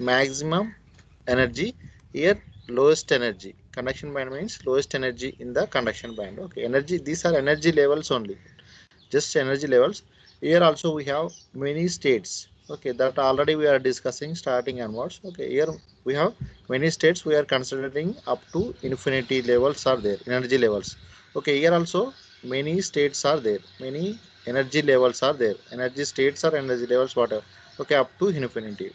maximum energy. Here lowest energy. Conduction band means lowest energy in the conduction band. Okay, energy, these are energy levels only, just energy levels. Here also we have many states. Okay, that already we are discussing starting onwards. Okay, here we have many states we are considering up to infinity levels are there, energy levels. Okay, here also many states are there, many energy levels are there, energy states or energy levels, whatever. Okay, up to infinity.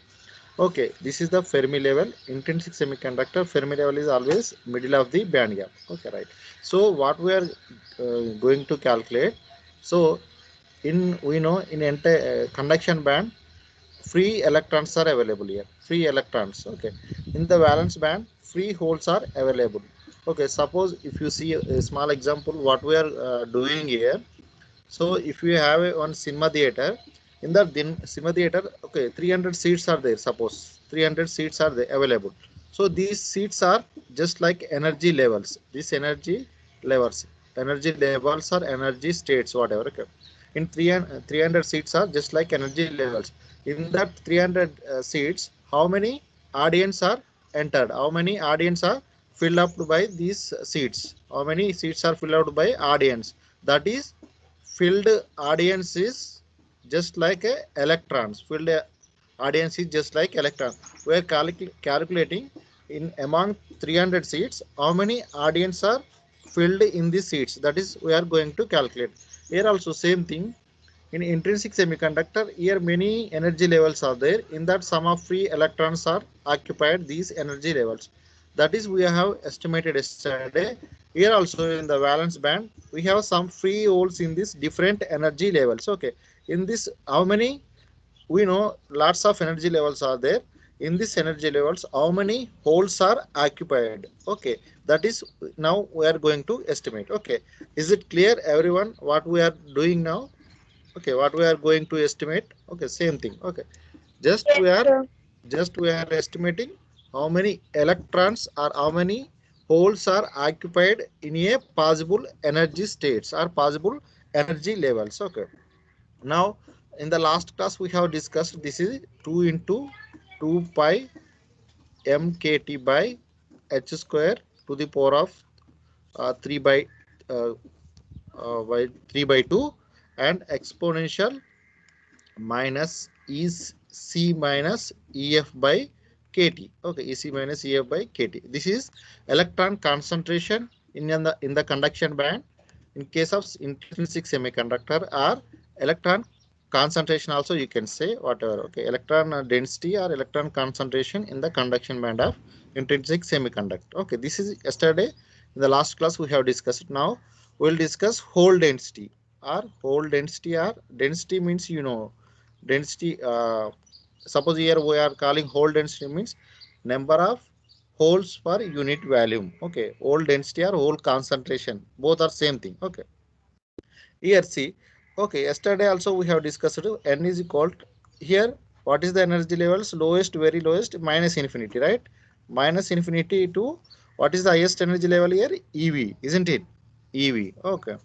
Okay, this is the Fermi level. Intrinsic semiconductor Fermi level is always middle of the band gap. Okay, right. So what we are going to calculate. So in we know in entire conduction band, free electrons are available here. Free electrons. Okay. In the valence band, free holes are available. Okay. Suppose if you see a small example, what we are doing here. So if you have one cinema theater, in the cinema theater, okay, 300 seats are there. Suppose 300 seats are there available. So these seats are just like energy levels. These energy levels or energy states, whatever. Okay. In 300 seats are just like energy levels. In that 300 seats, how many audience are entered? How many audience are filled up by these seats? How many seats are filled out by audience? That is filled audience is just like a electrons. Filled audience is just like electron. We are calculating in among 300 seats how many audience are filled in the seats. That is we are going to calculate. Here also same thing. In intrinsic semiconductor, here many energy levels are there. In that, some of free electrons are occupied these energy levels. That is we have estimated yesterday. Here also in the valence band, we have some free holes in this different energy levels. Okay, in this how many, we know lots of energy levels are there. In this energy levels, how many holes are occupied? Okay, that is now we are going to estimate. Okay, is it clear everyone what we are doing now? Okay, what we are going to estimate? Okay, same thing. Okay, just Yes, we are sir. estimating how many electrons or how many holes are occupied in a possible energy states or possible energy levels. Okay, now in the last class we have discussed this is 2 into 2 pi mkt by h square to the power of 3 uh, by 3 by 2 and exponential minus is C minus EF by KT. Okay, EC minus EF by KT. This is electron concentration in the conduction band. In case of intrinsic semiconductor or electron concentration also you can say whatever. Okay, electron density or electron concentration in the conduction band of intrinsic semiconductor. Okay, this is yesterday in the last class we have discussed. Now we will discuss hole density or density means you know density. Suppose here we are calling hole density means number of holes per unit volume. Okay, hole density or hole concentration, both are same thing. Okay, here see. Okay, yesterday also we have discussed n is equal to, here what is the energy levels, lowest, very lowest, minus infinity, right? Minus infinity to what is the highest energy level here? EV, isn't it? EV. Okay,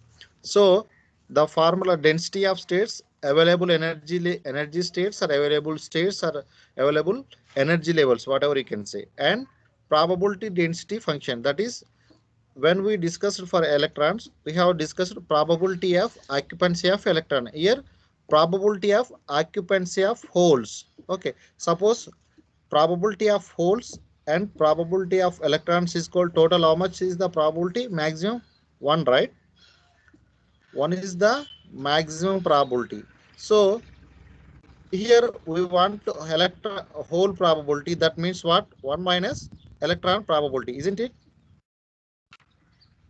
so the formula density of states, available energy states or available states or available energy levels, whatever you can say, and probability density function, that is when we discussed for electrons, we have discussed probability of occupancy of electron. Here, probability of occupancy of holes. Okay, suppose probability of holes and probability of electrons is called total. How much is the probability? Maximum one, right? One is the maximum probability. So here we want to electron hole probability. That means what? One minus electron probability, isn't it?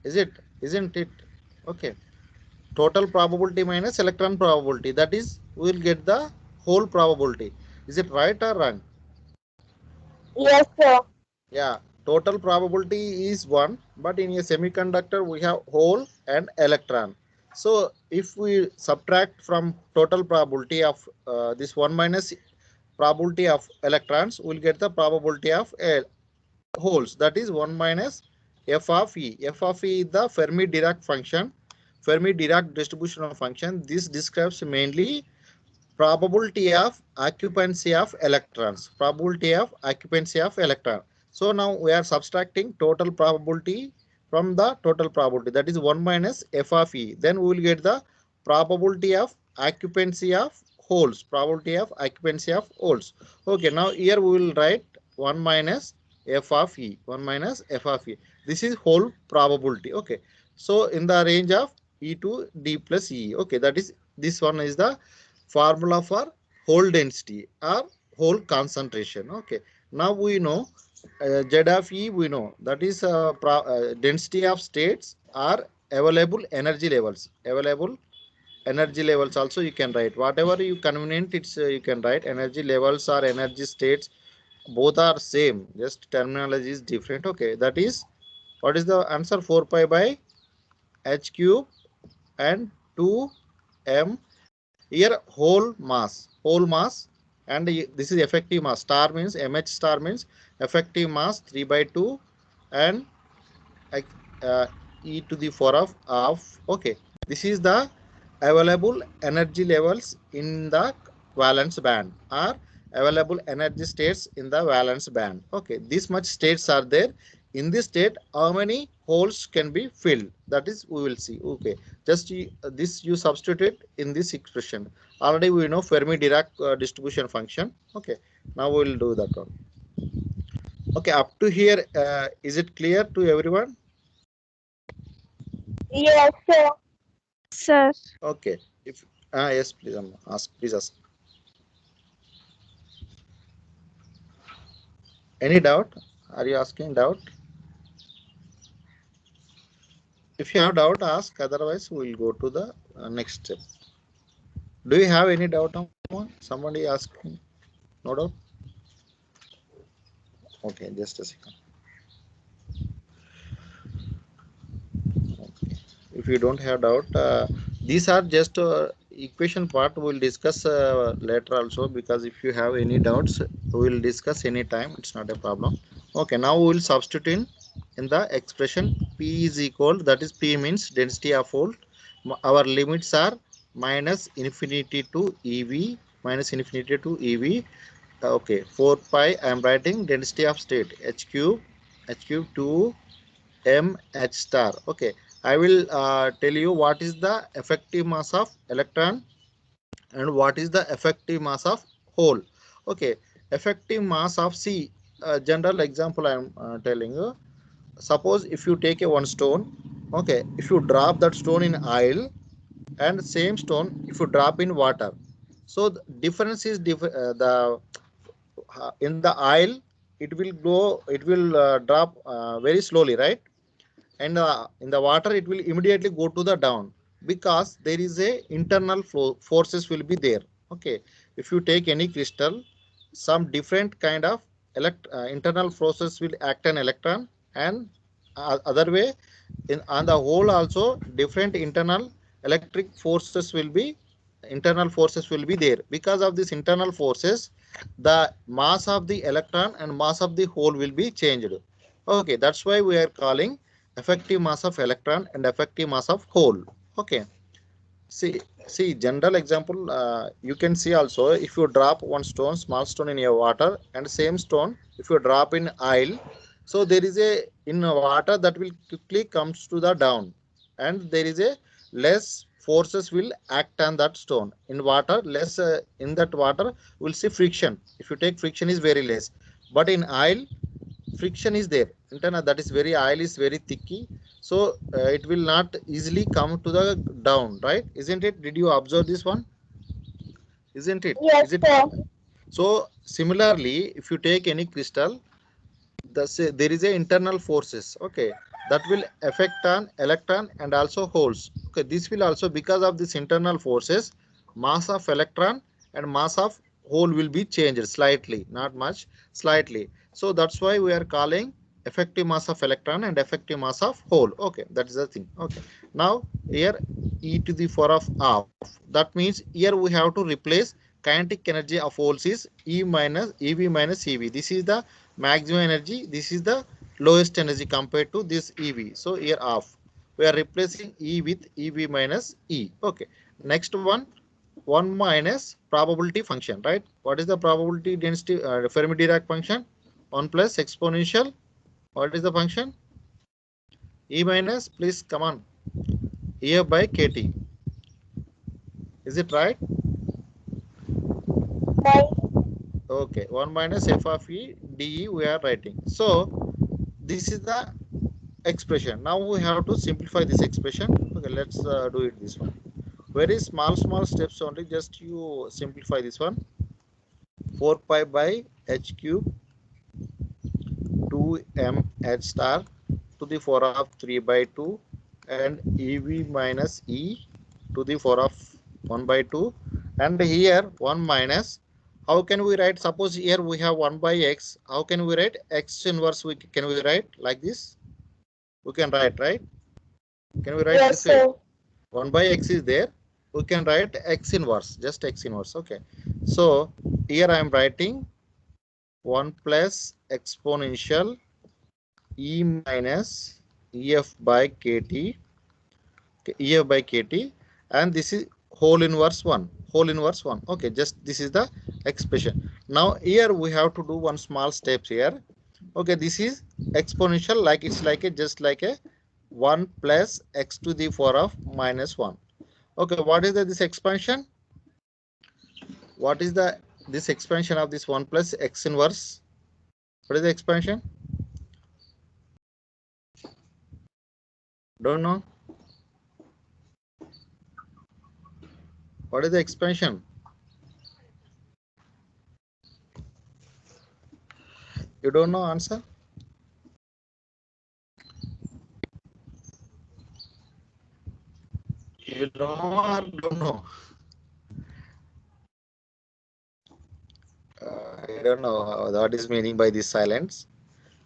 Is it? Isn't it? Okay. Total probability minus electron probability, that is we will get the whole probability. Is it right or wrong? Yes, sir. Yeah, total probability is 1, but in a semiconductor we have hole and electron. So if we subtract from total probability of this 1 minus probability of electrons, we will get the probability of holes, that is 1 minus f of e. F of e is the Fermi Dirac function, Fermi Dirac distribution function. This describes mainly probability of occupancy of electrons. Probability of occupancy of electron. So now we are subtracting total probability from the total probability, that is 1 minus f of e. Then we will get the probability of occupancy of holes. Probability of occupancy of holes. Okay, now here we will write 1 minus f of e. 1 minus f of e. This is hole probability. Okay, so in the range of e to d plus e. Okay, that is, this one is the formula for hole density or hole concentration. Okay, now we know z of e, we know that is density of states or available energy levels. Available energy levels also you can write whatever you convenient, it's you can write energy levels or energy states, both are same, just terminology is different. Okay, that is, what is the answer? 4 pi by h cube and 2 m. Here whole mass, and this is effective mass. Star means mh star means effective mass 3 by 2 and uh, e to the power of. Okay, this is the available energy levels in the valence band, or available energy states in the valence band. Okay, this much states are there. In this state, how many holes can be filled, that is we will see. Okay, just this you substitute in this expression. Already we know Fermi Dirac distribution function. Okay, now we will do that one. Okay, up to here, is it clear to everyone? Yes, sir. Sir. Okay. If yes, please ask. Please ask. Any doubt? Are you asking doubt? If you have doubt, ask. Otherwise, we will go to the next step. Do you have any doubt on somebody asking? No doubt. Okay, just a second. Okay. If you don't have doubt, these are just equation part. We will discuss later also, because if you have any doubts, we will discuss anytime. It's not a problem. Okay, now we will substitute in the expression P is equal, that is P means density of hole. Our limits are minus infinity to EV, minus infinity to EV. Okay, 4 pi, I am writing density of state H cube 2 m h star. Okay, I will tell you what is the effective mass of electron and what is the effective mass of hole. Okay, effective mass of C. General example I am telling you. Suppose if you take a one stone. Okay, if you drop that stone in oil, and same stone if you drop in water, so the difference is the in the oil it will go, it will drop very slowly, right? And in the water it will immediately go to the down, because there is a internal flow forces will be there. Okay, if you take any crystal, some different kind of internal forces will act on electron, and other way, in on the whole also different internal electric forces will be, internal forces will be there. Because of this internal forces, the mass of the electron and mass of the hole will be changed. Okay, that's why we are calling effective mass of electron and effective mass of hole. Okay, see, general example, you can see also, if you drop one stone, small stone in your water, and same stone if you drop in oil, so there is a, in water that will quickly comes to the down, and there is a less forces will act on that stone. In water, less in that water we'll see friction. If you take friction is very less, but in oil friction is there internal, that is very, oil is very thicky, so it will not easily come to the down, right? Isn't it? Did you observe this one? Isn't it? Yes, Is it? sir. So similarly, if you take any crystal, there is a internal forces, okay, that will affect on electron and also holes. Okay, this will also, because of this internal forces, mass of electron and mass of hole will be changed slightly, not much, slightly. So that's why we are calling effective mass of electron and effective mass of hole. Okay, that is the thing. Okay, now here e to the power of half, that means here we have to replace kinetic energy of holes is e minus ev minus ev. This is the maximum energy, this is the lowest energy compared to this EV. So here off, we are replacing E with EV minus E. Okay, next one, 1 minus probability function, right? What is the probability density Fermi-Dirac function? 1 plus exponential. What is the function? E minus, please come on. EF by KT. Is it right? Right. Okay. 1 minus f of E dE we are writing. So this is the expression. Now we have to simplify this expression. Okay, let's do it this one. Very small steps only. Just you simplify this one. 4 pi by h cube 2m h star to the 4 of 3 by 2 and ev minus e to the 4 of 1 by 2, and here 1 minus, how can we write? Suppose here we have 1 by x, how can we write x inverse? Can we write like this? We can write, right? Can we write Yes, this way? sir. 1 by x is there, we can write x inverse, just x inverse. Okay, so here I am writing 1 plus exponential e minus ef by kt, ef by kt, and this is whole inverse 1, whole inverse 1. Okay, just this is the expression. Now here we have to do one small steps here. Okay, this is exponential, like it's like a just like a 1 plus x to the 4 of minus 1. Okay, what is this expansion? What is this expansion of this 1 plus x inverse? What is the expansion? Don't know. What is the expansion? You don't know answer? You know or don't know? I don't know what is meaning by this silence.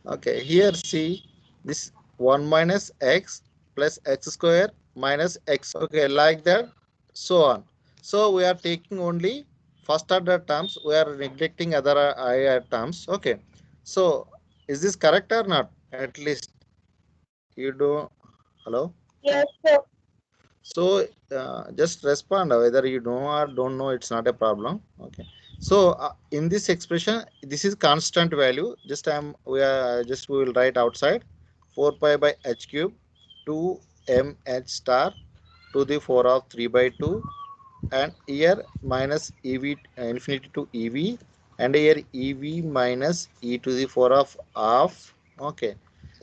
Okay, here see this 1 minus x plus x square minus x. Okay, like that, so on. So we are taking only first order terms. We are neglecting other higher terms. Okay, so is this correct or not? At least you do. Hello. Yes, sir. So just respond whether you know or don't know. It's not a problem. Okay. So in this expression, this is constant value. Just we will write outside 4 pi by h cube 2 m h star to the 4 of 3 by 2, and here minus ev infinity to ev, and here ev minus e to the 4 of half. Okay,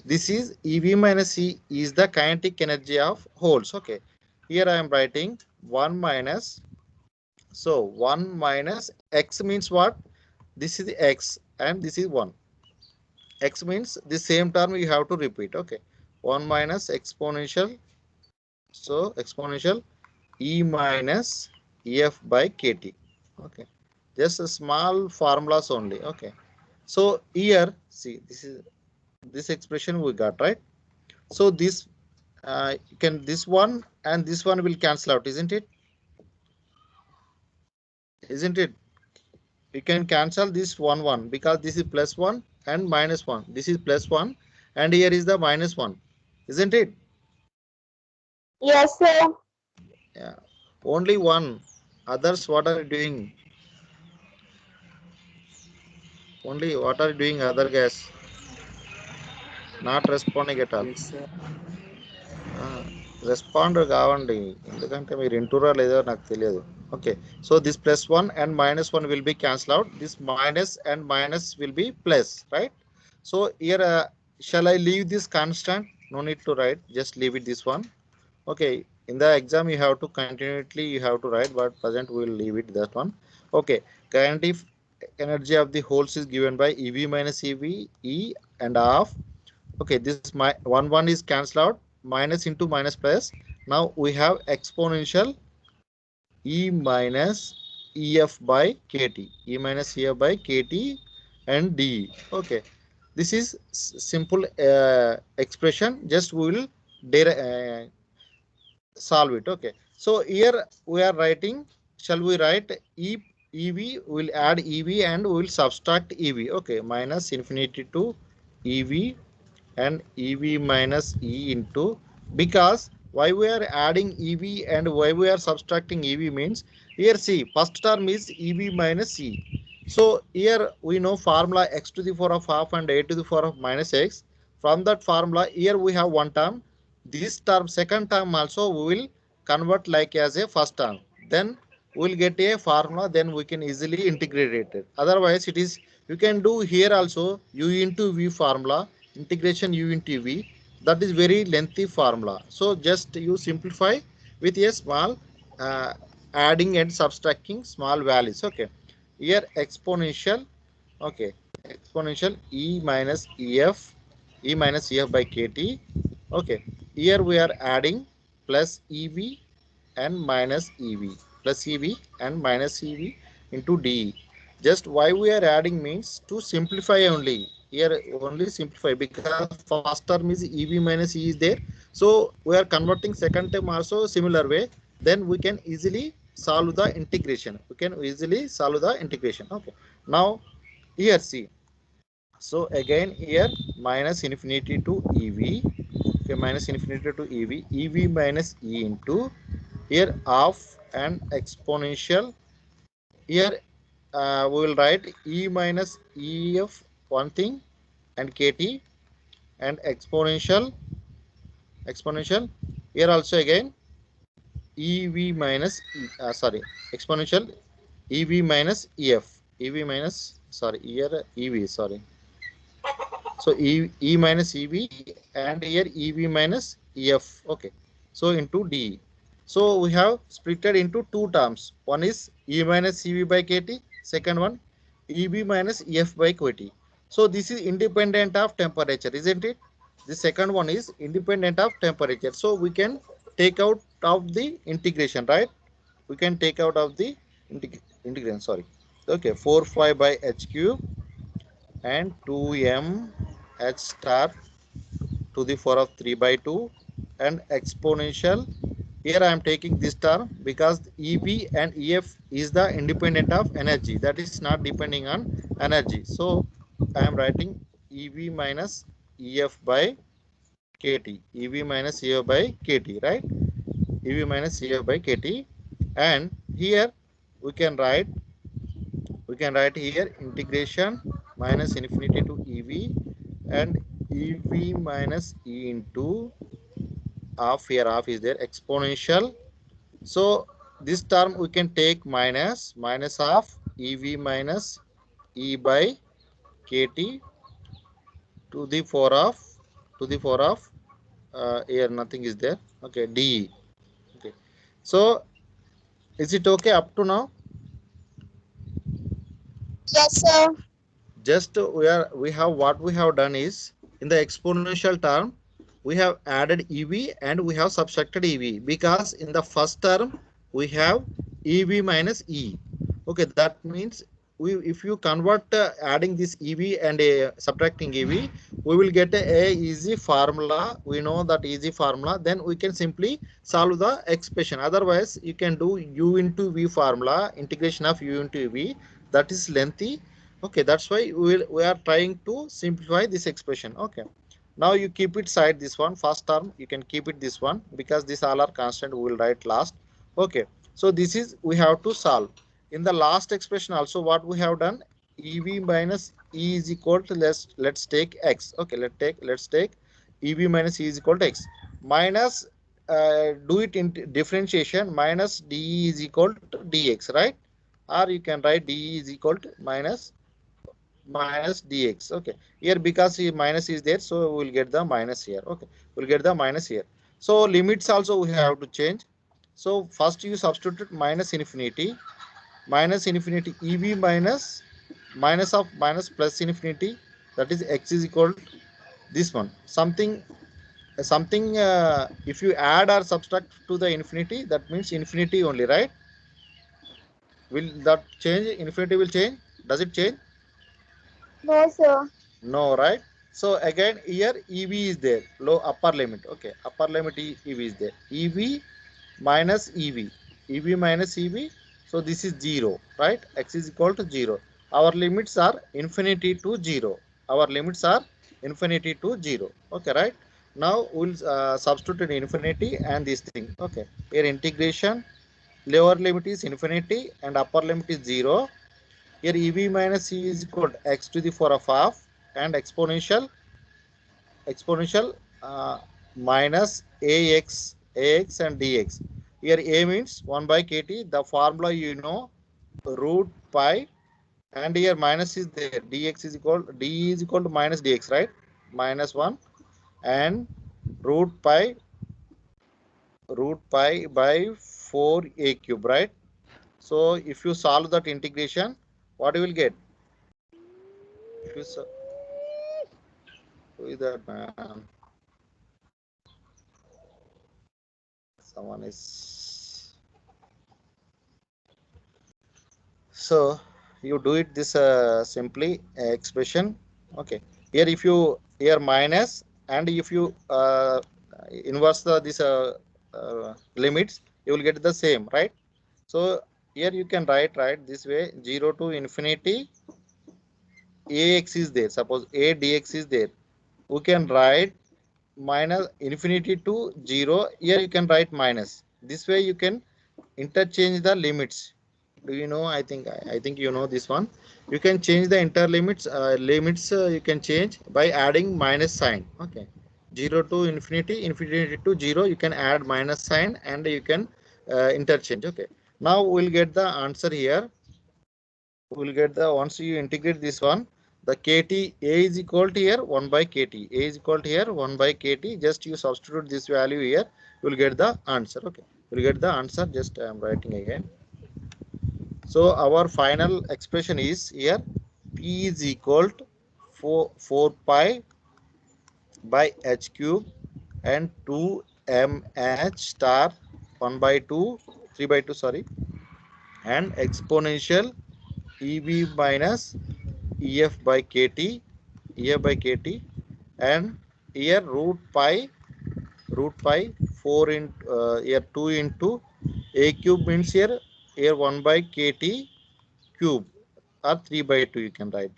this is ev minus e is the kinetic energy of holes. Okay, here I am writing 1 minus, so 1 minus x means what? This is x and this is 1. X means the same term you have to repeat. Okay, 1 minus exponential, so exponential E minus EF by KT. Okay, just a small formulas only. Okay, so here see this expression we got, right? So this can this one and this one will cancel out, isn't it? Isn't it? We can cancel this one because this is plus 1 and minus 1. This is plus 1 and here is the minus 1, isn't it? Yes, sir. Yeah. Only one. Others, what are you doing? Only what are you doing? Other guys not responding at all. Yes, sir. Respond కావండి, ఎందుకంటే మీరు ఇంటూరా లేదో నాకు తెలియదు. Okay, so this plus 1 and minus 1 will be cancelled out. This minus and minus will be plus, right? So here shall I leave this constant? No need to write, just leave it this one. Okay, in the exam you have to continually you have to write, but present we will leave it that one. Okay, kinetic energy of the holes is given by ev minus ev e and half. Okay, this my 1 is cancelled out, minus into minus plus. Now we have exponential e minus ef by kt, e minus ef by kt and d. Okay, this is simple expression, just we will solve it. Okay, so here we are writing, shall we write ev, will add ev and we will subtract ev. Okay, minus infinity to ev and ev minus e into, because why we are adding EV and why we are subtracting EV means, here see, first term is EV minus E. So here we know formula x to the power of half and a to the power of minus x. From that formula, here we have one term. This term, second term also we will convert like as a first term. Then we will get a formula, then we can easily integrate it. Otherwise it is, you can do here also u into v formula, integration u into v, that is very lengthy formula. So just you simplify with a small uh, adding and subtracting small values. Okay, here exponential, okay, exponential e minus ef by kt. Okay, here we are adding plus ev and minus ev, plus ev and minus ev into de. Just why we are adding means to simplify only, here only simplify, because first term is ev minus e is there. So we are converting second term also similar way, then we can easily solve the integration, we can easily solve the integration. Okay, now here see, so again here minus infinity to ev, okay, minus infinity to ev minus e into here half and exponential. Here we will write e minus ef one thing and kt, and exponential here also again ev minus sorry, exponential ev minus ef, ev minus, sorry, here ev, sorry. So e minus ev, and here ev minus ef. Okay, so into d. So we have splitted into two terms, one is e minus ev by kt, second one ev minus ef by kt. So this is independent of temperature, isn't it? The second one is independent of temperature, so we can take out of the integration, right? We can take out of the integration, sorry. Okay, 4 5 by h cube and 2m h star to the power of 3 by 2 and exponential. Here I am taking this term because eb and ef is the independent of energy, that is not depending on energy. So I am writing eb minus ef by kt, eb minus ef by kt, right? eb minus ef by kt. And here we can write, here integration minus infinity to ev and ev minus e into half, here half is there, exponential. So this term we can take minus of ev minus e by kt to the power of, to the power of here nothing is there. Okay, de. Okay, so is it okay up to now? Yes, sir. Just we have, what we have done is, in the exponential term we have added ev and we have subtracted ev, because in the first term we have ev minus e. Okay, that means we, if you convert adding this ev and subtracting ev, we will get a easy formula. We know that easy formula, then we can simply solve the expression. Otherwise you can do u into v formula, integration of u into v, that is lengthy. Okay, that's why we are trying to simplify this expression. Okay, now you keep it side, this one first term you can keep it this one, because this all are constant, we will write last. Okay, so this is we have to solve. In the last expression also what we have done, ev minus e is equal to, let's take x. Okay, let's take ev minus e is equal to x minus do it in differentiation, minus de is equal to dx, right? Or you can write de is equal to minus dx. Okay, here because minus is there, so we will get the minus here. Okay, we'll get the minus here. So limits also we have to change. So first you substitute minus infinity ev minus, minus of minus plus infinity, that is x is equal to this one, something if you add or subtract to the infinity, that means infinity only, right? Will that change? Infinity will change, does it change? No, sir. No, right? So again here EV is there, low upper limit. Okay, upper limit EV is there. EV minus EV, EV minus EV. So this is 0, right? X is equal to 0. Our limits are infinity to 0. Our limits are infinity to 0. Okay, right? Now we'll substitute infinity and this thing. Okay, here integration, lower limit is infinity and upper limit is 0. Here EV minus C is equal to x to the power of half and exponential uh, minus ax and dx. Here a means 1 by kt. The formula you know, root pi, and here minus is there. Dx is equal, d is equal to minus dx, right? Minus 1 and root pi by 4a cube, right? So if you solve that integration, what you will get? If you who is that man? Someone is. So you do it this simply expression. Okay. Here if you here minus, and if you inverse this limits, you will get the same, right? So here you can write right this way: 0 to infinity, ax is there. Suppose a dx is there. We can write minus infinity to 0. Here you can write minus. This way you can interchange the limits. Do you know? I think you know this one. You can change the interlimits. Limits you can change by adding minus sign. Okay, 0 to infinity, infinity to 0. You can add minus sign and you can interchange. Okay. Now we'll get the answer here. We'll get the once you integrate this one. The kt a is equal to here 1 by kt. A is equal to here 1 by kt. Just you substitute this value here. You will get the answer. Okay. You will get the answer. Just I am writing again. So our final expression is here P is equal to 4 pi by h cube and 2 mh star 1 by 2 3 by 2 sorry, and exponential EB minus EF by kt, and here root pi 4 into here 2 into a cube means here 1 by kt cube, or 3 by 2 you can write.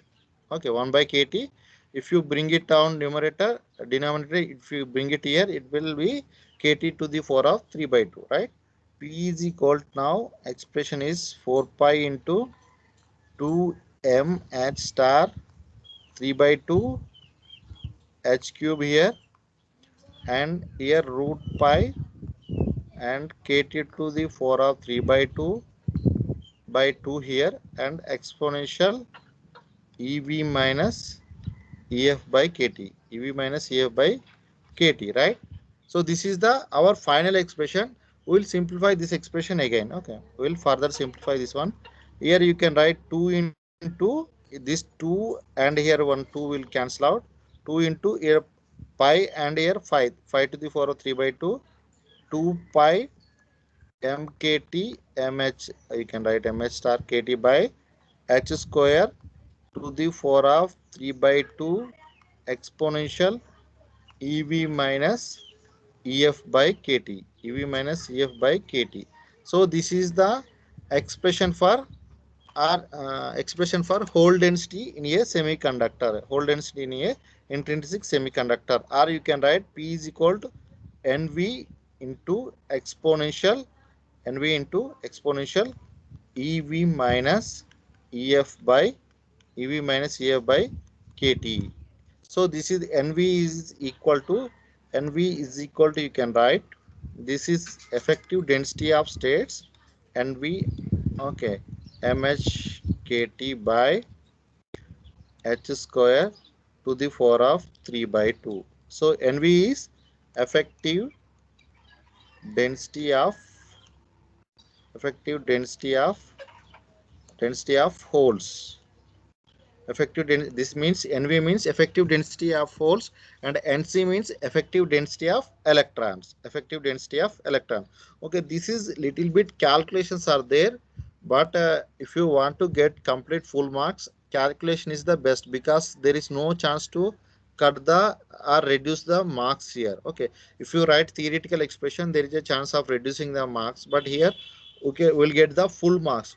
Okay, 1 by kt. If you bring it down numerator, denominator, if you bring it here, it will be kt to the 4 of 3 by 2, right? P is equal to, now expression is 4 pi into 2 m h star 3 by 2 h cube here, and here root pi and kt to the 4 of 3 by 2 here, and exponential ev minus ef by kt, ev minus ef by kt, right? So this is the our final expression. We will simplify this expression again. Okay, we will further simplify this one. Here you can write 2 into this 2, and here 1 2 will cancel out. 2 into here pi, and here 5 to the 4 of 3 by 2, 2 pi mkt mh, you can write mh star kt by h square to the 4 of 3 by 2 exponential ev minus ef by kt, ev minus ef by kt. So this is the expression for expression for hole density in a semiconductor, hole density in a intrinsic semiconductor. Or you can write P is equal to nv into exponential ev minus ef by kt. So this is nv is equal to, you can write, this is effective density of states, nv, okay, mh kt by h square to the 4 of 3 by 2. So nv is effective density of effective density of holes. This means nv means effective density of holes, and nc means effective density of electrons, okay. This is little bit calculations are there, but if you want to get complete full marks, calculation is the best, because there is no chance to cut the or reduce the marks here. Okay, if you write theoretical expression, there is a chance of reducing the marks, but here okay, we'll get the full marks,